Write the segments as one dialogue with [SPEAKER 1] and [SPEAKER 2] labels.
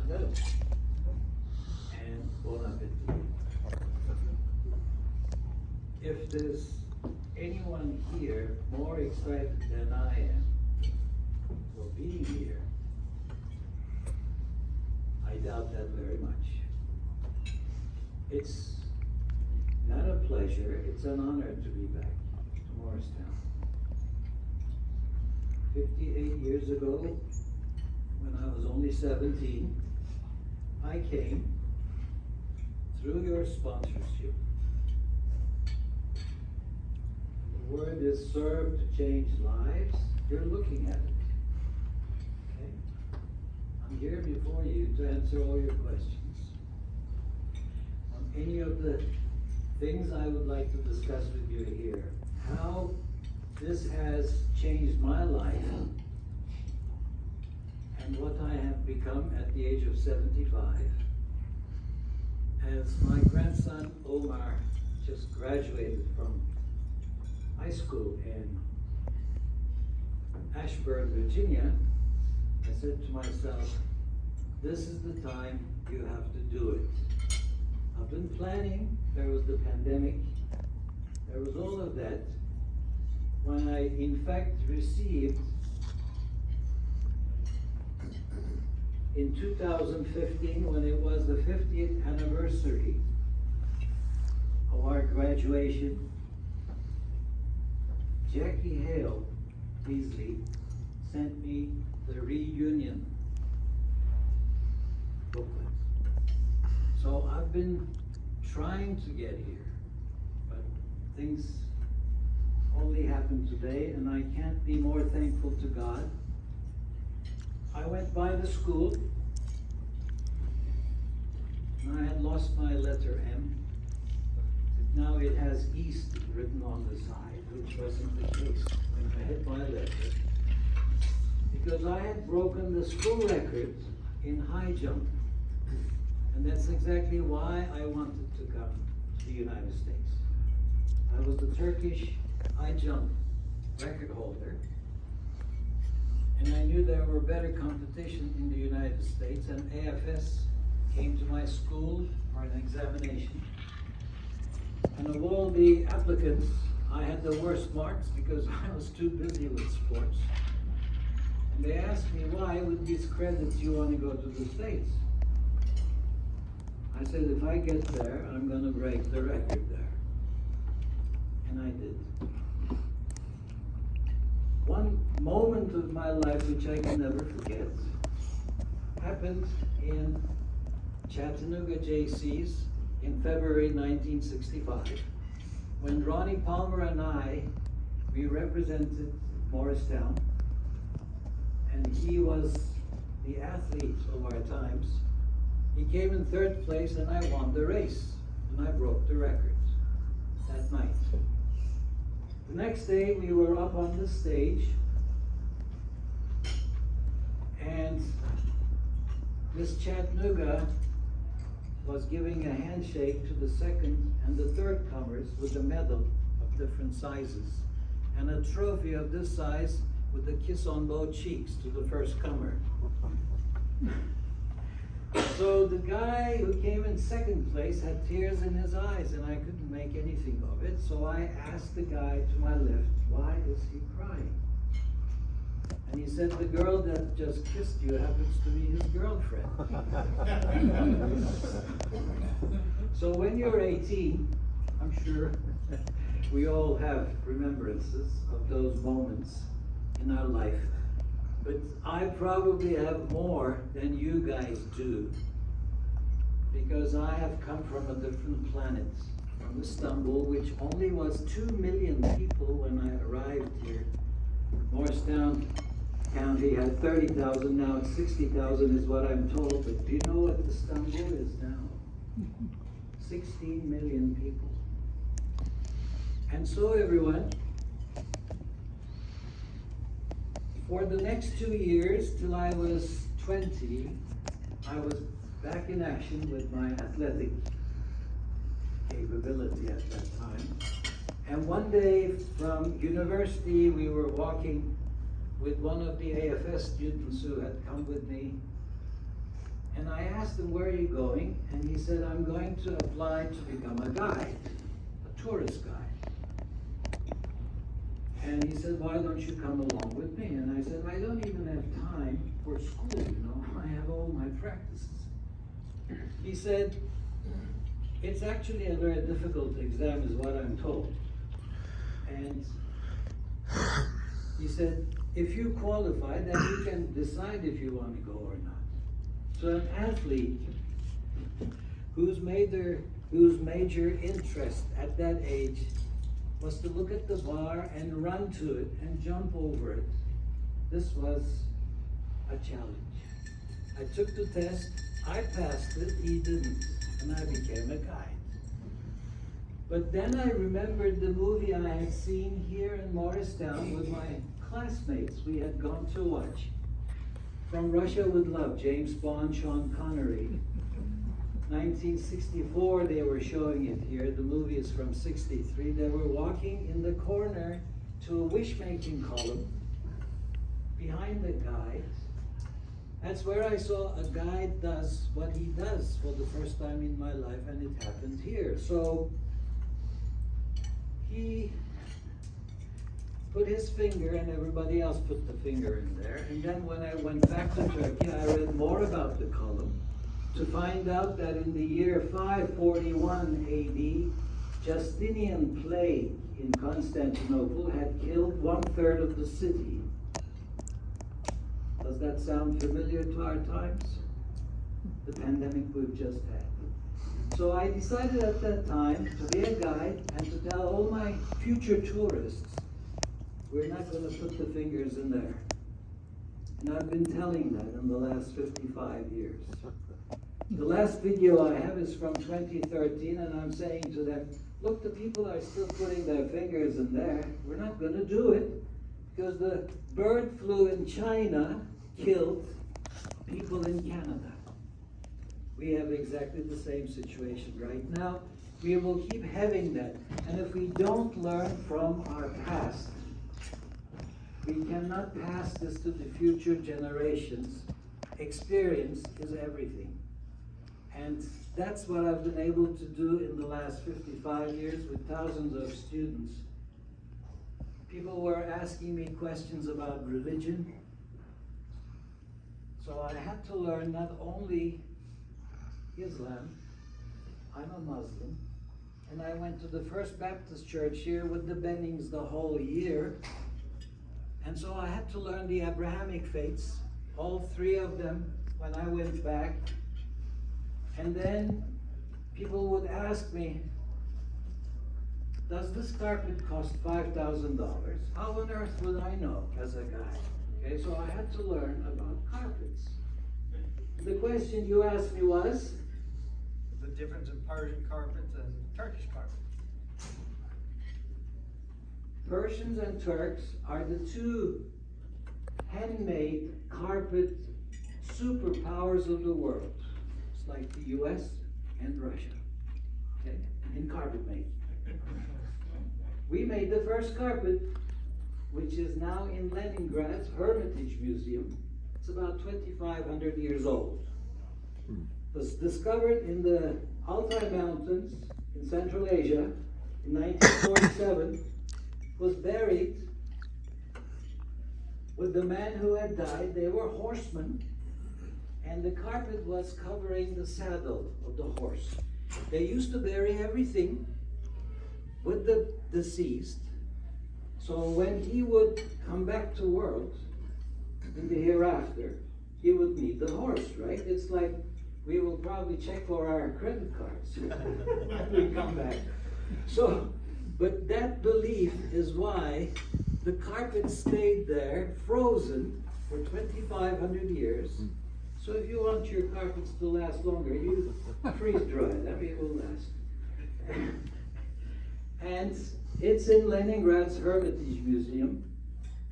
[SPEAKER 1] Good. And bon appetit. If there's anyone here more excited than I am for being here, I doubt that very much. It's not a pleasure, it's an honor to be back to Morristown. 58 years ago, when I was only 17, I came through your sponsorship. The word is serve to change lives. You're looking at it. Okay? I'm here before you to answer all your questions. On any of the things I would like to discuss with you here, how this has changed my life and what I have become at the age of 75. As my grandson Omar just graduated from high school in Ashburn, Virginia, I said to myself, this is the time you have to do it. I've been planning, there was the pandemic, there was all of that. When I in fact received in 2015, when it was the 50th anniversary of our graduation, Jackie Hale Beasley sent me the reunion booklet. So I've been trying to get here, but things only happened today, and I can't be more thankful to God. I went by the school, and I had lost my letter M. Now it has East written on the side, which wasn't the case when I had my letter, because I had broken the school record in high jump. And that's exactly why I wanted to come to the United States. I was the Turkish high jump record holder, and I knew there were better competition in the United States, and AFS came to my school for an examination. And of all the applicants, I had the worst marks because I was too busy with sports. And they asked me, why with these credits you want to go to the States? I said, if I get there, I'm going to break the record there. And I did. One moment of my life which I can never forget happened in Chattanooga JCs in February 1965, when Ronnie Palmer and we represented Morristown, and he was the athlete of our times. He came in third place, and I won the race, and I broke the record that night. The next day, we were up on the stage, and Miss Chattanooga was giving a handshake to the second and the third comers with a medal of different sizes, and a trophy of this size with a kiss on both cheeks to the first comer. So the guy who came in second place had tears in his eyes, and I couldn't make anything of it. So I asked the guy to my left, why is he crying? And he said, the girl that just kissed you happens to be his girlfriend. So when you're 18, I'm sure we all have remembrances of those moments in our life. But I probably have more than you guys do, because I have come from a different planet, from Istanbul, which only was 2 million people when I arrived here. Morristown County had 30,000, now it's 60,000 is what I'm told, but do you know what Istanbul is now? 16 million people. And so everyone, for the next 2 years, till I was 20, I was back in action with my athletic capability at that time. And one day from university, we were walking with one of the AFS students who had come with me. And I asked him, where are you going? And he said, I'm going to apply to become a guide, a tourist guide. And he said, why don't you come along with me? And I said, I don't even have time for school, you know, I have all my practices. He said, it's actually a very difficult exam is what I'm told. And he said, if you qualify, then you can decide if you want to go or not. So an athlete whose major interest at that age was to look at the bar and run to it and jump over it, this was a challenge. I took the test, I passed it, he didn't, and I became a guide. But then I remembered the movie I had seen here in Morristown with my classmates. We had gone to watch From Russia with Love, James Bond, Sean Connery. 1964 they were showing it here. The movie is from 63. They were walking in the corner to a wish-making column behind the guide. That's where I saw a guide does what he does for the first time in my life, and it happened here. So he put his finger, and everybody else put the finger in there. And then when I went back to Turkey, I read more about the column to find out that in the year 541 AD, Justinian plague in Constantinople had killed 1/3 of the city. Does that sound familiar to our times? The pandemic we've just had. So I decided at that time to be a guide and to tell all my future tourists, we're not going to put the fingers in there. And I've been telling that in the last 55 years. The last video I have is from 2013, and I'm saying to them, look, the people are still putting their fingers in there. We're not going to do it because the bird flu in China killed people in Canada. We have exactly the same situation right now. We will keep having that. And if we don't learn from our past, we cannot pass this to the future generations. Experience is everything. And that's what I've been able to do in the last 55 years with thousands of students. People were asking me questions about religion. So I had to learn not only Islam, I'm a Muslim, and I went to the First Baptist Church here with the Bennings the whole year. And so I had to learn the Abrahamic faiths, all three of them, when I went back. And then people would ask me, does this carpet cost $5,000? How on earth would I know as a guy? Okay, so I had to learn about carpets. The question you asked me was?
[SPEAKER 2] The difference in Persian carpets and Turkish carpets.
[SPEAKER 1] Persians and Turks are the two handmade carpet superpowers of the world. It's like the US and Russia, okay, in carpet making. We made the first carpet, which is now in Leningrad's Hermitage Museum. It's about 2,500 years old. It was discovered in the Altai Mountains in Central Asia in 1947. Was buried with the man who had died. They were horsemen, and the carpet was covering the saddle of the horse. They used to bury everything with the deceased, so when he would come back to world in the hereafter, he would meet the horse, right? It's like we will probably check for our credit cards when we come back. So, but that belief is why the carpet stayed there, frozen, for 2,500 years. So if you want your carpets to last longer, you freeze dry it. I mean, it will last. And it's in Leningrad's Hermitage Museum,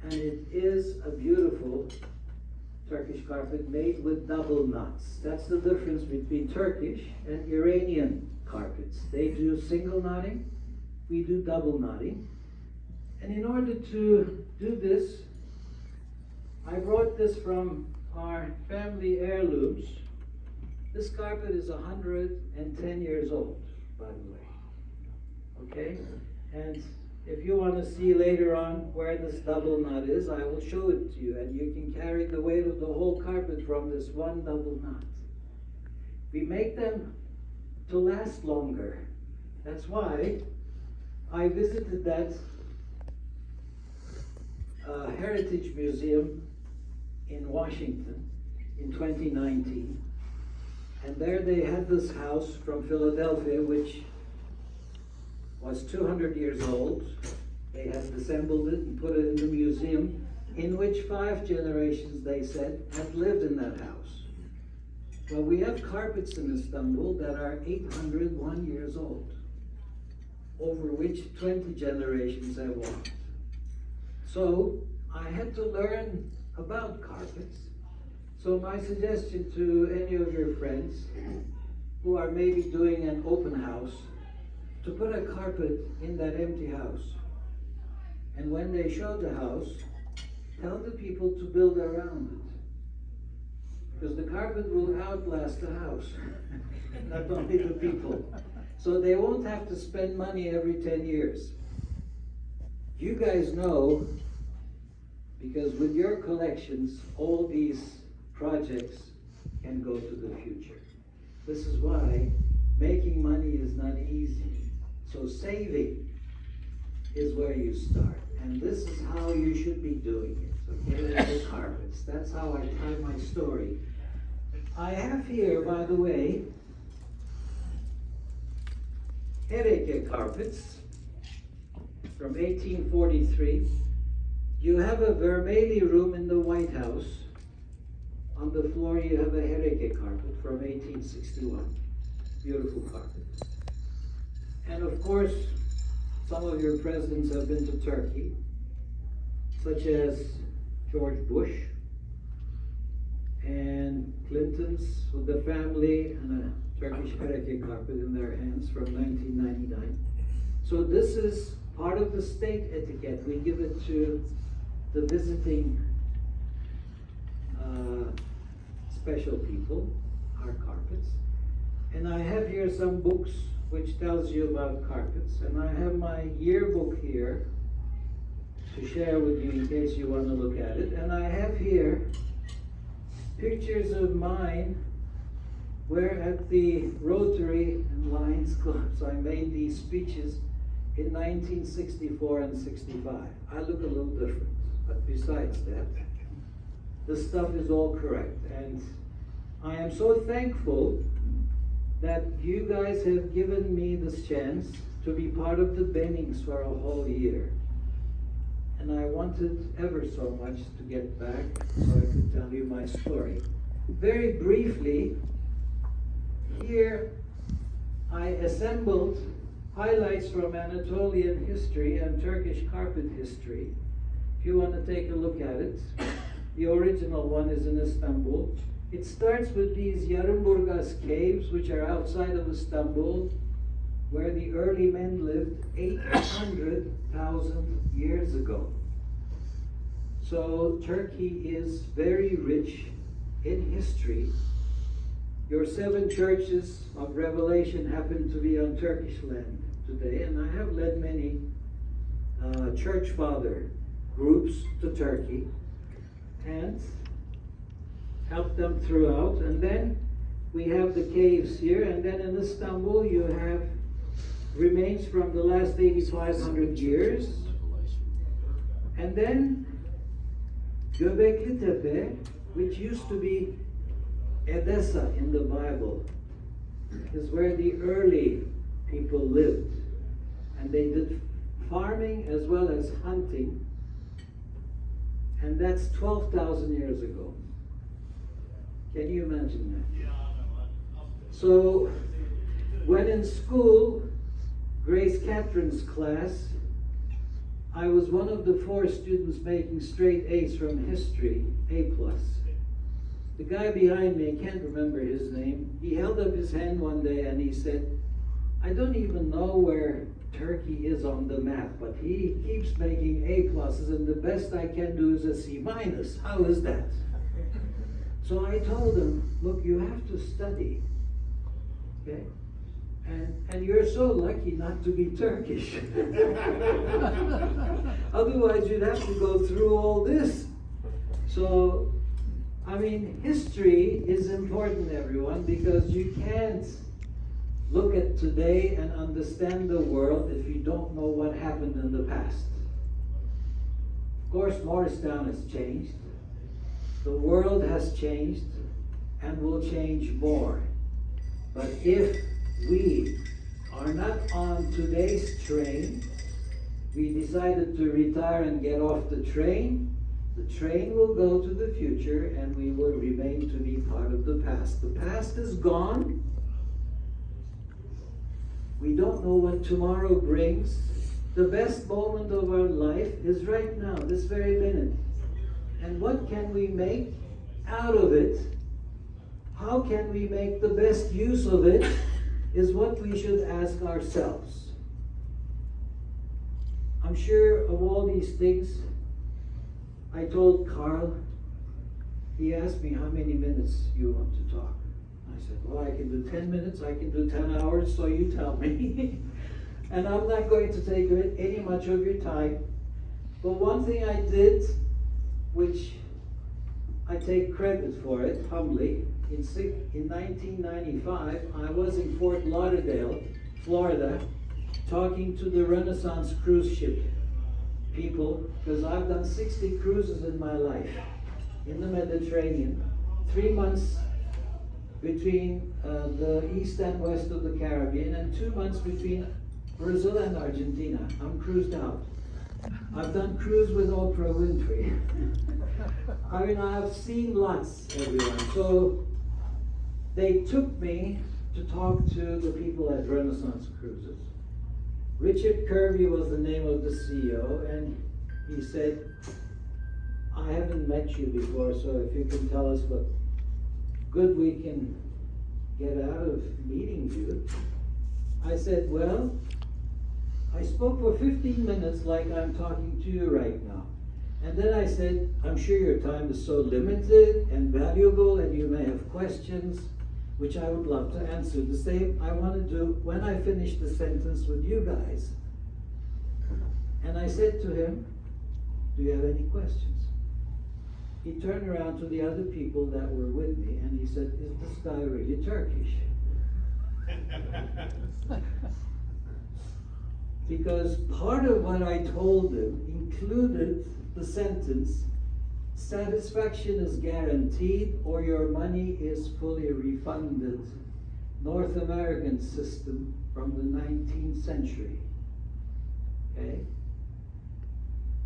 [SPEAKER 1] and it is a beautiful Turkish carpet made with double knots. That's the difference between Turkish and Iranian carpets. They do single knotting, we do double knotting. And in order to do this, I brought this from our family heirlooms. This carpet is 110 years old, by the way. Okay? And if you want to see later on where this double knot is, I will show it to you, and you can carry the weight of the whole carpet from this one double knot. We make them to last longer. That's why I visited that Heritage Museum in Washington in 2019. And there they had this house from Philadelphia, which was 200 years old. They had assembled it and put it in the museum, in which 5 generations, they said, had lived in that house. Well, we have carpets in Istanbul that are 801 years old, over which 20 generations have walked. So I had to learn about carpets. So my suggestion to any of your friends who are maybe doing an open house, to put a carpet in that empty house. And when they show the house, tell the people to build around it. Because the carpet will outlast the house, not only the people. So they won't have to spend money every 10 years. You guys know, because with your collections, all these projects can go to the future. This is why making money is not easy. So saving is where you start. And this is how you should be doing it, okay, with the carpets. That's how I tie my story. I have here, by the way, Hereke carpets from 1843. You have a Vermely room in the White House. On the floor you have a Hereke carpet from 1861. Beautiful carpet. And of course, some of your presidents have been to Turkey, such as George Bush and Clinton's with the family and a Turkish Hereke carpet in their hands from 1999. So this is part of the state etiquette. We give it to the visiting special people, our carpets. And I have here some books which tells you about carpets. And I have my yearbook here to share with you in case you want to look at it. And I have here pictures of mine where at the Rotary and Lions Clubs I made these speeches in 1964 and 65. I look a little different, but besides that, the stuff is all correct. And I am so thankful that you guys have given me this chance to be part of the Bennings for a whole year. And I wanted ever so much to get back so I could tell you my story. Very briefly, here I assembled highlights from Anatolian history and Turkish carpet history. If you want to take a look at it, the original one is in Istanbul. It starts with these Yarımburgaz caves, which are outside of Istanbul, where the early men lived 800,000 years ago. So Turkey is very rich in history. Your 7 churches of Revelation happen to be on Turkish land today, and I have led many church father groups to Turkey and helped them throughout. And then we have the caves here, and then in Istanbul you have remains from the last 8,500 years. And then Göbekli Tepe, which used to be Edessa in the Bible, is where the early people lived. And they did farming as well as hunting. And that's 12,000 years ago. Can you imagine that? So, when in school, Grace Catherine's class, I was one of the 4 students making straight A's from history, A+. The guy behind me, I can't remember his name, he held up his hand one day and he said, I don't even know where Turkey is on the map, but he keeps making A+, and the best I can do is a C-. How is that? So I told him, look, you have to study, okay? And you're so lucky not to be Turkish. Otherwise, you'd have to go through all this. So, I mean, history is important, everyone, because you can't look at today and understand the world if you don't know what happened in the past. Of course, Morristown has changed. The world has changed and will change more. But if we are not on today's train, we decided to retire and get off the train will go to the future and we will remain to be part of the past. The past is gone. We don't know what tomorrow brings. The best moment of our life is right now, this very minute. And what can we make out of it? How can we make the best use of it is what we should ask ourselves. I'm sure of all these things, I told Carl, he asked me how many minutes you want to talk. I said, well, I can do 10 minutes, I can do 10 hours, so you tell me. And I'm not going to take any much of your time. But one thing I did, which I take credit for it, humbly, in 1995, I was in Fort Lauderdale, Florida, talking to the Renaissance cruise ship people, because I've done 60 cruises in my life in the Mediterranean, 3 months between the east and west of the Caribbean, and 2 months between Brazil and Argentina. I'm cruised out. I've done cruise with Oprah Winfrey. I mean, I've seen lots, everyone. So they took me to talk to the people at Renaissance Cruises. Richard Kirby was the name of the CEO, and he said, I haven't met you before, so if you can tell us what good we can get out of meeting you. I said, well, I spoke for 15 minutes like I'm talking to you right now. And then I said, I'm sure your time is so limited and valuable and you may have questions, which I would love to answer. The same I want to do when I finish the sentence with you guys. And I said to him, do you have any questions? He turned around to the other people that were with me and he said, is this guy really Turkish? Because part of what I told him included the sentence, satisfaction is guaranteed or your money is fully refunded. North American system from the 19th century. Okay?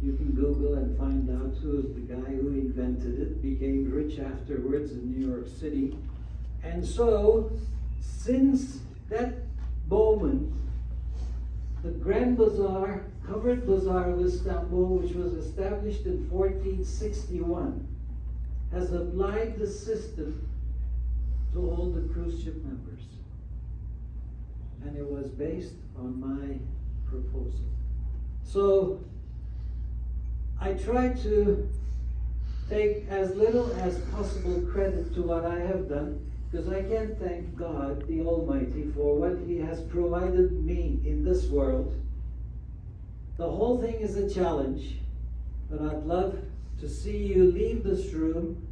[SPEAKER 1] You can Google and find out who is the guy who invented it, became rich afterwards in New York City. And so, since that moment, the Grand Bazaar, covered Bazaar of Istanbul, which was established in 1461, has applied the system to all the cruise ship members. And it was based on my proposal. So, I try to take as little as possible credit to what I have done, because I can't thank God, the Almighty, for what He has provided me in this world. The whole thing is a challenge, but I'd love to see you leave this room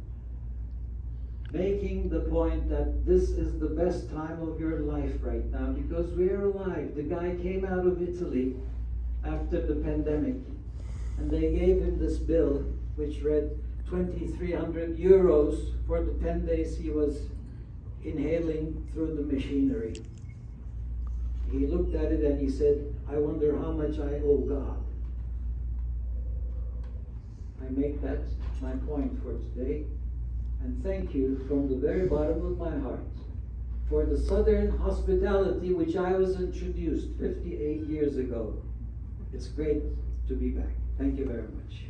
[SPEAKER 1] making the point that this is the best time of your life right now, because we are alive. The guy came out of Italy after the pandemic, and they gave him this bill, which read 2,300 euros for the 10 days he was inhaling through the machinery. He looked at it and he said, I wonder how much I owe God. I make that my point for today. And thank you from the very bottom of my heart for the Southern hospitality which I was introduced 58 years ago. It's great to be back. Thank you very much.